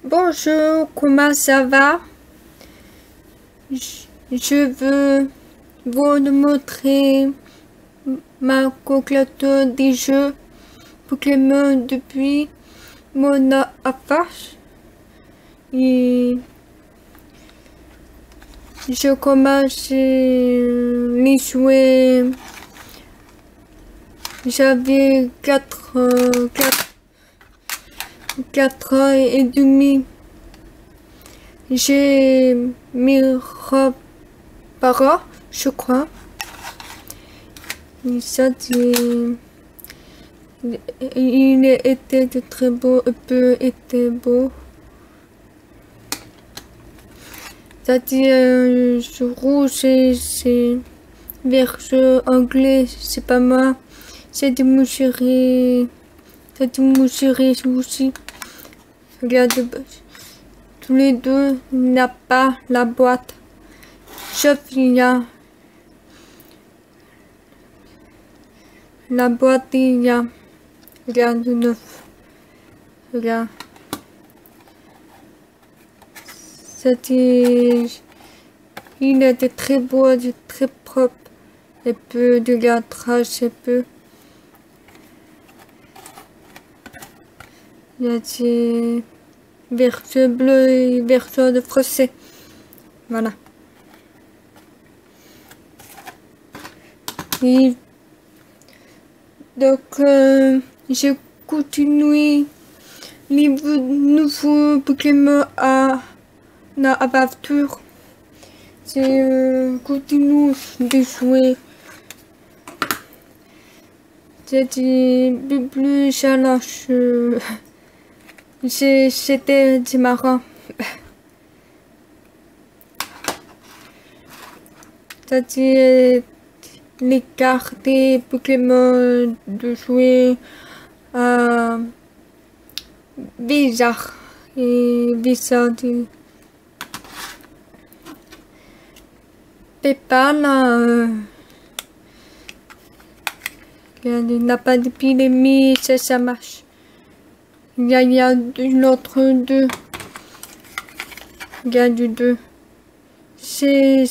Bonjour, comment ça va? Je veux vous montrer ma calculatrice des jeux Pokémon depuis mon affaire. Et je commence les jouer. J'avais 4 ans et demi. J'ai mes parents, je crois. Et ça, il était très beau, un peu était beau. Ça dit rouge et c'est vert anglais, c'est pas moi. C'est du moucherie. C'est du moucherie aussi. Regarde, tous les deux n'a pas la boîte. Sauf il y a la boîte, il y a. Regarde neuf. Regarde. C'était. Il était très beau, très propre. Et peu de la trace, et peu. Il y a des versos bleus et versos de français. Voilà. Et donc, j'ai continué les nouveaux Pokémon à l'aventure. J'ai continué de jouer. J'ai dit plus challenge. C'était marrant. C'est-à-dire les cartes des Pokémon de jouer à bizarre et bizarre. Peppa là, il n'a pas d'épidémie, ça marche. Il y a une autre deux. Il y a du deux. C'est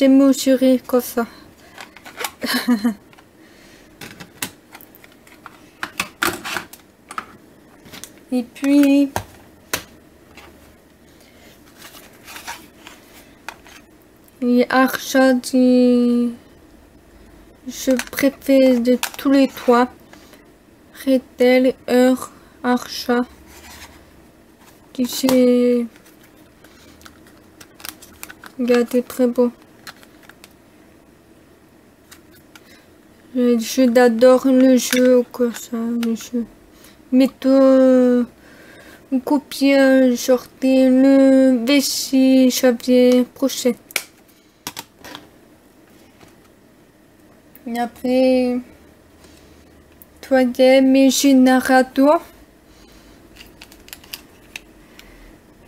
mesuré comme ça. Et puis les achats je préfère de tous les trois. Retail, heure, achat. C'est regardez très beau. J'adore le jeu comme ça, le jeu. Mettons une copie sortir le 26 janvier prochain. Et après, troisième et générateur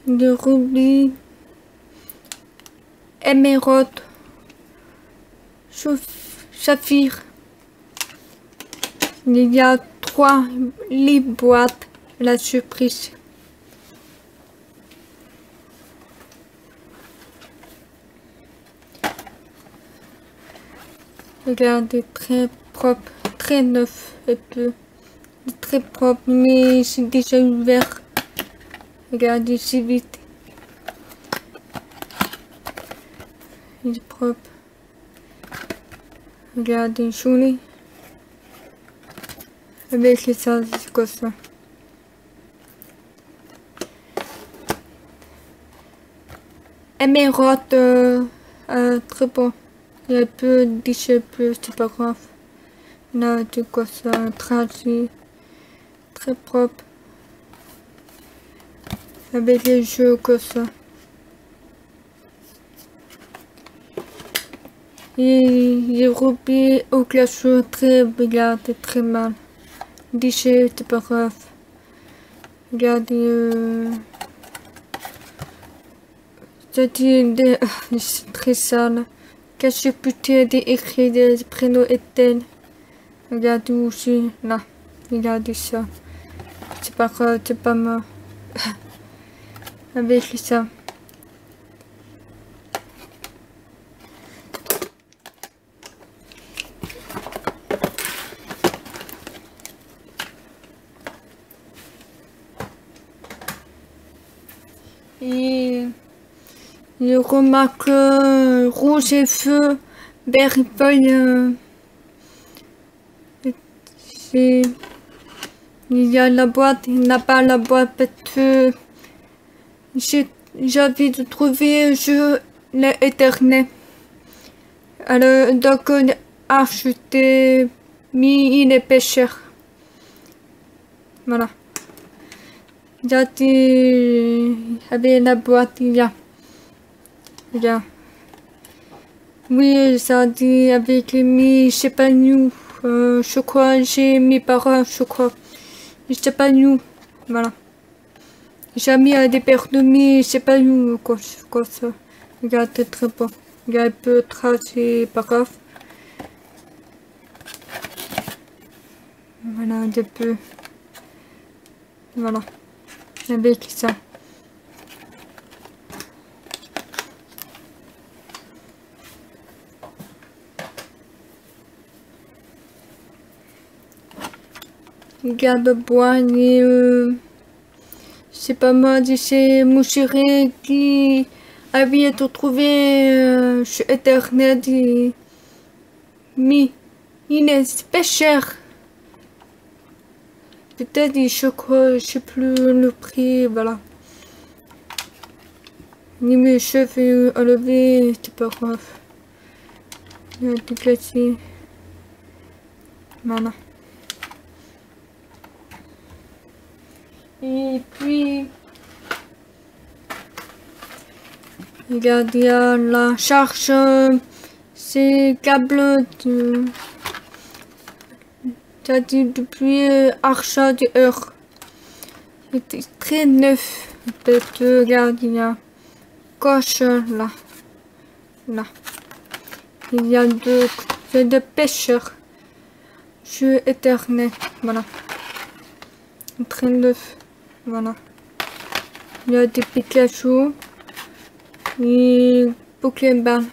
de rubis, émeraude, saphir. Il y a 3 les boîtes, la surprise. Regardez, très propre, très neuf et peu. Très propre, mais c'est déjà ouvert. Regardez, c'est vite. Il est propre. Regardez, joli. Avec ça, c'est comme ça. Émeraude, très bon. Il y a un peu de plus, c'est pas grave. Là, c'est comme ça, tracé. Très propre. Avec les jeux comme ça. Et les rubis au glaçon très regardez, très mal. Déchets, c'est pas grave. Regardez, c'est très sale. Qu'est-ce que je peux écrire des prénoms éteints? Regardez aussi, là. Regardez ça. C'est pas grave, c'est pas mal. avec ça. Et je remarque rouge et feu, vert et feuille. Il y a la boîte, il n'a pas la boîte parce que j'avais de trouver je l'ai éternel. Alors donc acheté mis il est pêcheur. Voilà. J'avais la boîte il y a. Oui, ça dit avec mis je sais pas nous. Je crois j'ai mes parents, je crois. Je sais pas nous. Voilà. J'ai mis des paires de mi, je sais pas nous quoi ça. Regarde, c'est très bon. Il y a un peu de traces, c'est pas grave. Voilà, un peu. Voilà. Avec ça. Regarde bois et c'est pas mal, c'est mon chéri qui avait tout trouvé chez Internet mais il est pêcheur. Peut-être je crois, je sais plus le prix, voilà. Ni mes cheveux à lever, c'est pas grave. Il y a des glaciers. Voilà. Et puis, regarde, il y a la charge, c'est câble de, c'est-à-dire depuis achat de heure. C'était très neuf. Peut-être, regarde, il y a coche là. Là. Il y a de pêcheurs. Jeu éternel. Voilà. Très neuf. Voilà. Il y a des Pikachu. Et Pokémon.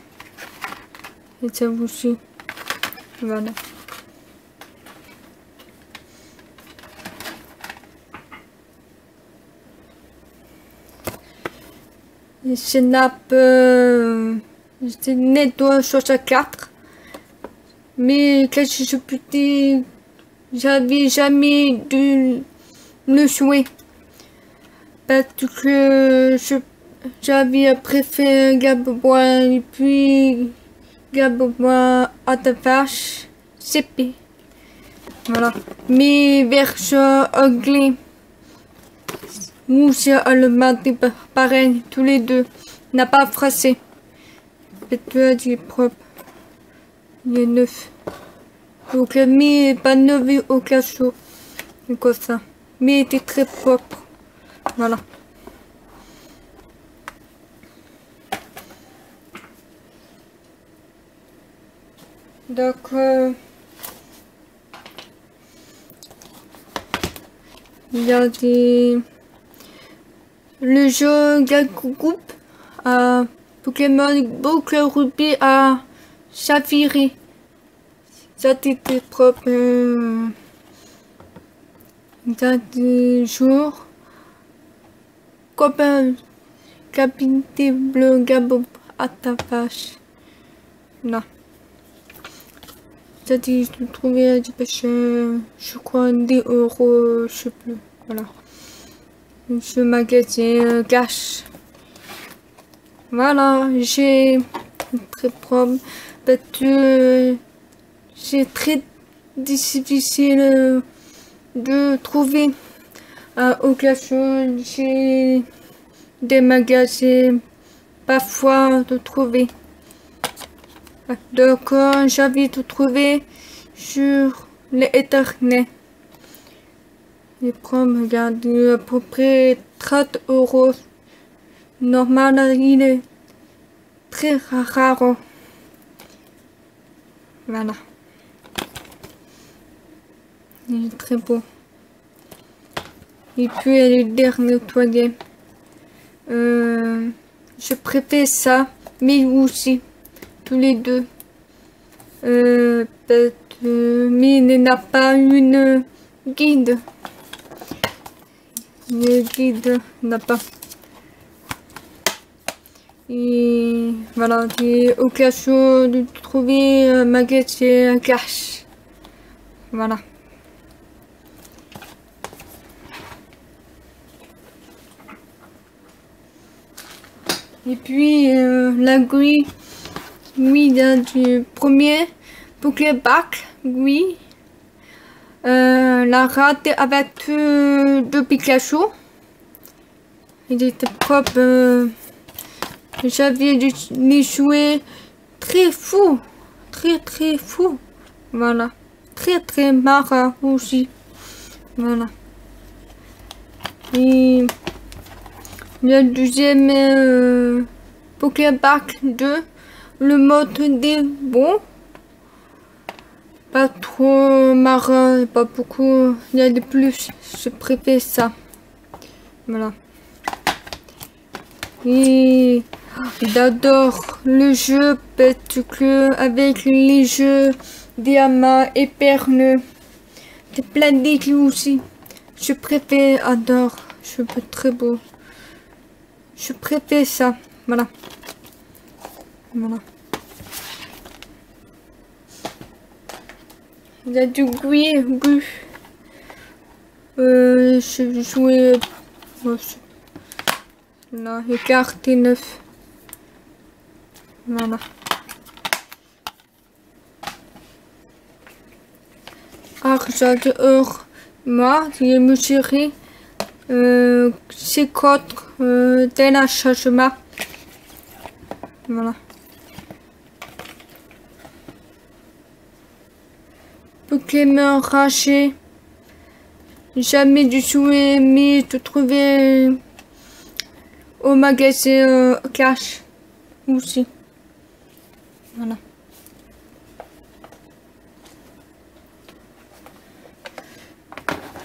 Et ça aussi. Voilà. Et Snap, c'est nettoie 64. Mais quand je suis petit, j'avais jamais dû le jouer. Parce que j'avais préféré Gabobois et puis Gabobois à ta vache, CP. Voilà. Mais version anglais. Mousse à le matin, pareil, tous les deux. N'a pas français. Peut-être du propre. Il est neuf. Donc, mais pas neuf au cachot. Comme ça. Mais il était très propre. Voilà. Donc, il y a le jeu Group à Pokémon Boucle Ruby à Saphiri. Ça était propre. Ça des jours. Copain capité bleu Gabo à ta vache. Là. Ça dit je trouvais du pêcheur. Je crois 10 €, je sais plus. Voilà. Ce magasin cash. Voilà, j'ai très propre parce que c'est très difficile de trouver au cachot. J'ai des magasins parfois de trouver. Donc j'avais tout trouvé sur l'internet. Les pommes, regardez, à peu près 30 €. Normal, il est très rare. Voilà. Il est très beau. Et puis, le dernier toilette. Je préfère ça, mais aussi, tous les deux. Mais il n'a pas une guide. Le guide n'a pas. Et voilà, j'ai occasion de trouver un magasin cash. Voilà. Et puis la grille, oui, il y a du premier Pokébac, oui. La rate avec deux Pikachu. Il était propre. J'avais les jouets très fous, très fous. Voilà, très marrant aussi. Voilà. Et le deuxième Pokébac 2, le mode des bons. Pas trop marin, pas beaucoup. Il y a de plus. Je préfère ça. Voilà. Et j'adore le jeu parce que avec les jeux diamant et perle, c'est plein d'éclats aussi. Je préfère, adore. Je peux très beau. Je préfère ça. Voilà. Voilà. Il y a du gris. Je jouais. Là, les cartes neuf. Voilà. J'adore. Moi, j'ai mesuré 50 dès la changement. Voilà. Pokémon raché. Jamais du jouet, mais de trouver au magasin cash aussi. Voilà.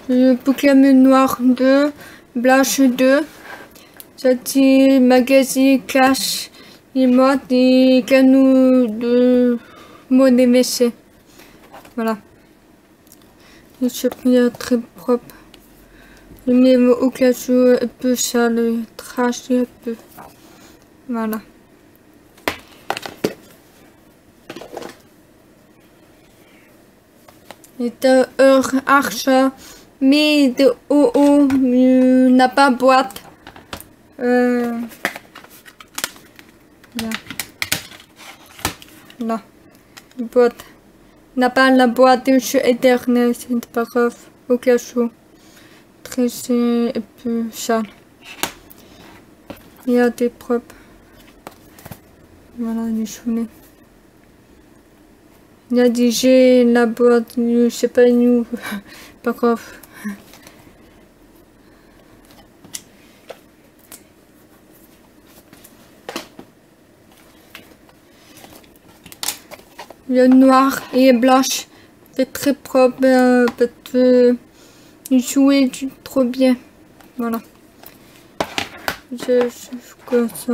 Le Pokémon noir 2, blanche 2. Petit magasin cash et moi des canaux de monnaie WC. Voilà. Le champignon très propre. Même au cas où un peu sale, trash un peu. Voilà. Et un argent, mais de haut, n'a pas boîte. Là. Là. Boîte. N'a pas la boîte de jeu éternel, c'est pas grave. Au cas où. Très un peu sale. Il y a des propres. Voilà, du choulet. Il y a des jets, la boîte, je sais pas nous. Pas grave. Le noir et blanche, c'est très propre, peut jouer trop bien. Voilà. Je comme ça.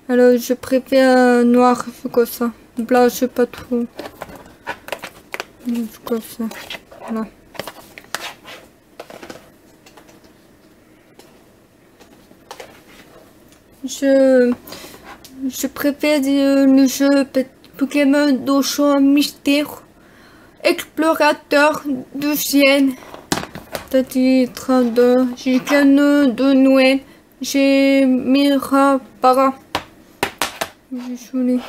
Alors je préfère noir comme ça. Blanche pas trop. Comme ça. Voilà. Je préfère le jeu Pokémon d'Ocean Mystère. Explorateur de Sienne. Titre de j'ai canon de Noël. J'ai Mira Para. J'ai choisi.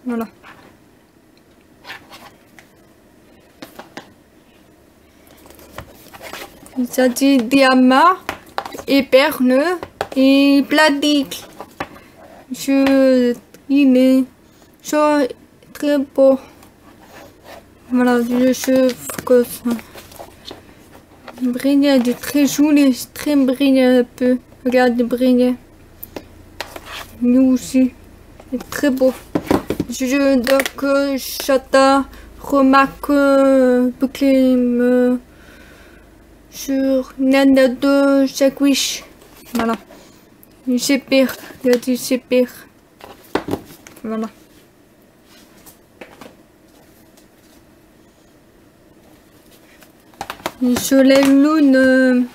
Voilà. Ça dit diamant et perle et plastique. Il est très beau. Voilà, je cheveux comme ça. Brigné, il est très joli, très brillant un peu. Regarde, brillant. Nous aussi, c'est très beau. Donc, j'attends, remarque, Pokémon. sur Nintendo Switch. Voilà. C'est pire. Il a dit c'est pire. Voilà. Le soleil lune.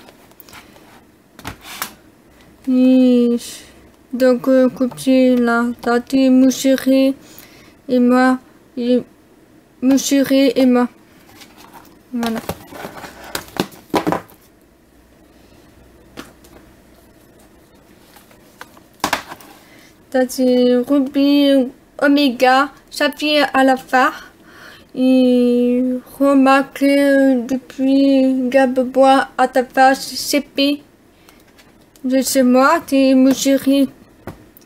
Donc, copier là. Tati, mon chéri et moi. Mon chéri et moi. Voilà. Tati, Ruby, Oméga, Saphir à la fin. Et remarquez depuis Gabebois à ta face CP. De chez moi, t'es mon chéri.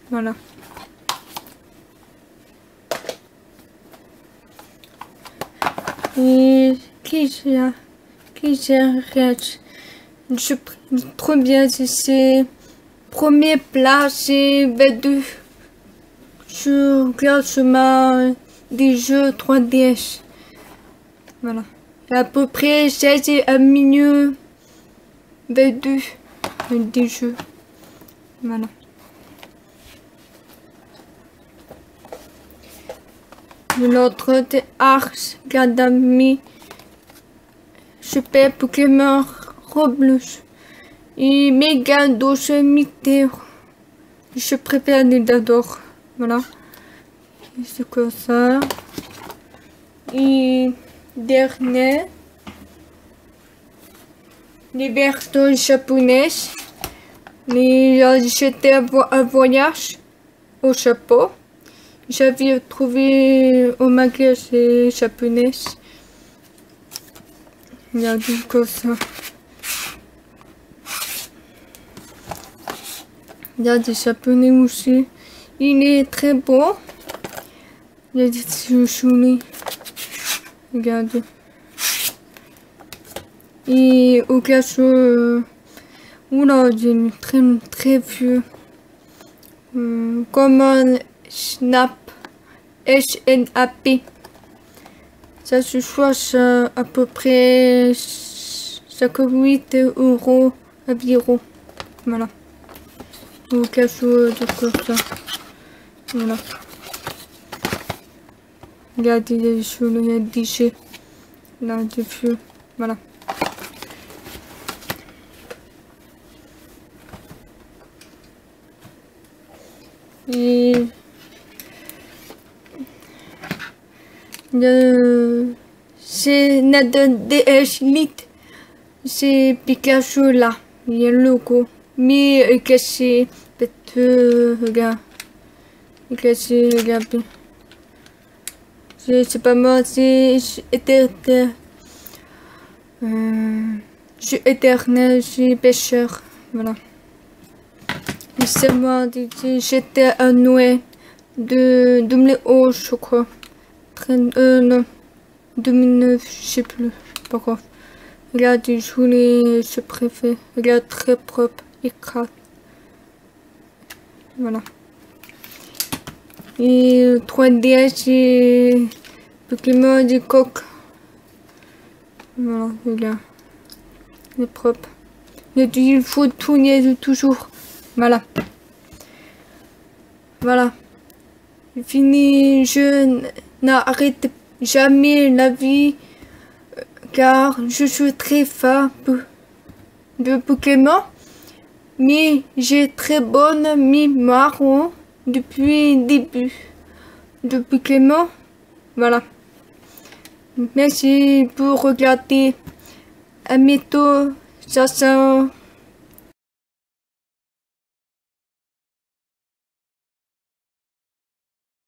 Voilà. Et qui j'arrête. Je trop bien, c'est premier plat, c'est B2. Je regarde chemin des jeux 3DS. Voilà. À peu près 16 et un milieu B2 des jeux. Voilà. L'autre de Ars Academy, Super Pokémon Roblox et Mega Dose Mystère. Je préfère les d'adore. Voilà. C'est quoi ça? Et dernier, les versions japonaises. Mais j'étais à voyage au Japon. J'avais trouvé au magasin japonais. Il y a du comme ça. Il y a des japonais aussi. Il est très beau. Il y a des chouchounis. Regardez. Et au cachot, oula, j'ai très vieux. Comment Snap, SNAP. Ça se choisit à peu près 58 € environ. Voilà. Au cachot de comme ça. Voilà. Regardez les choses, il y a des déchets. Là, des feux. Voilà. Et c'est notre DS Lite. C'est Pikachu là. Il y a le logo. Mais il est cassé. Peut-être, regarde. Il est cassé, regarde. C'est pas moi, c'est éternel. Je suis éternel, je suis pêcheur. Voilà. Et c'est moi, j'étais à Noël de 2011, je crois. Non, 2009, je sais plus. Pas grave. Regarde, je préfère. Regarde, très propre, écrase. Voilà. Et 3DS, c'est Pokémon du coq. Voilà, regarde. Il est propre. Il faut tourner toujours. Voilà. Voilà. Fini, je n'arrête jamais la vie car je suis très fan de Pokémon. Mais j'ai très bonne mémoire depuis le début de Pokémon. Voilà. Merci pour regarder. À bientôt. Ça sent